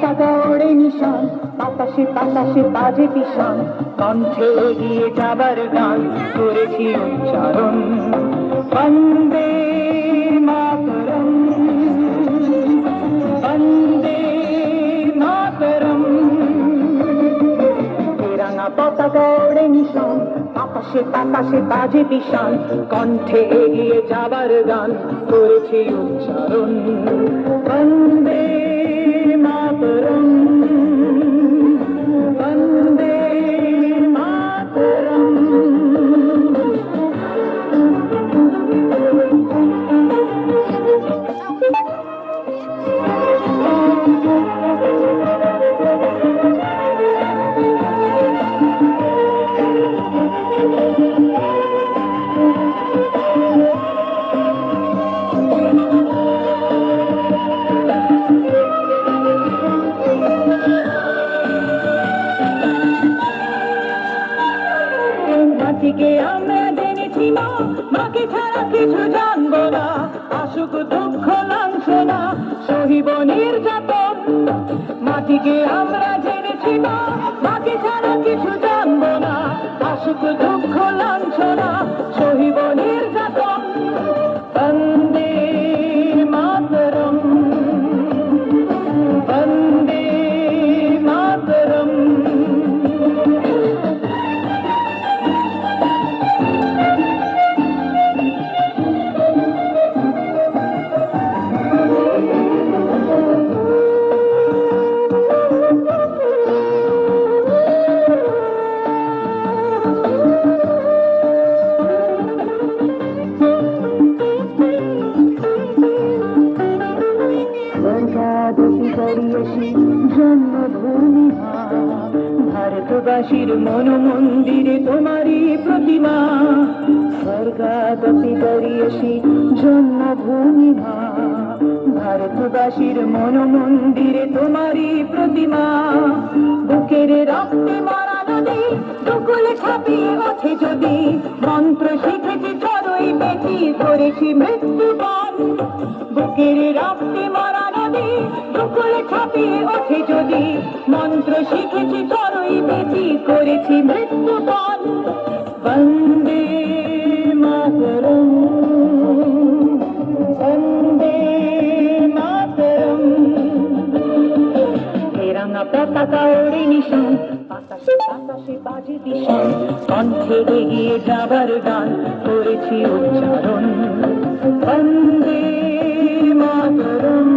পতাকা ওড়ে নিশান, বাতাসে বাতাসে বাজে পিশান, কণ্ঠে এগিয়ে যাবার গান করেছি উচ্চারণ। বন্দে মাতরম, বন্দে মাতরম। তেরাঙা পতাকা ওড়ে নিশান, আকাশে বাতাসে বাজে পিশান, কণ্ঠে এগিয়ে যাবার গান করেছি উচ্চারণ। বন্দে মাতরম, বন্দে মাতরম। মাটিকে আমরা জেনেছি মা, মাকে ছাড়া কিছু জানবো না। আসুক দুঃখ লাঞ্ছনা, সহিব নির্যাতন। মাটিকে আমরা জেনেছি মা, মাকে ছাড়া কিছু জানবো না। আসুক দুঃখ লাঞ্ছনা, সহিব নির্যাতন। বন্দে মাতরম, বন্দে মাতরম। জন্মভূমি ভারতবাসীর মন মন্দিরে তোমারই প্রতিমা। স্বর্গাদপি গরিয়সী জন্মভূমি ভারতবাসীর মন মন্দিরে তোমারই প্রতিমা। বুকের রক্তে মারা নদী দুকুলে ছাপিয়ে আছে যদি, মন্ত্র শিখেছি চড়ই বেশি করেছি মৃত্যুবন। বুকের রক্তে মারা নদী দুকুলে ছাপিয়ে আছে যদি, মন্ত্র শিখেছি চড়ই বেশি করেছি মৃত্যুবন। বন্দে মাতরম, বন্দে মাতরম। তেরাঙা পতাকা ওড়ে নিশান, বাতাসে বাতাসে বাজে পিশান, কণ্ঠে এগিয়ে যাবার গান করেছি উচ্চারণ। বন্দে মাতরম।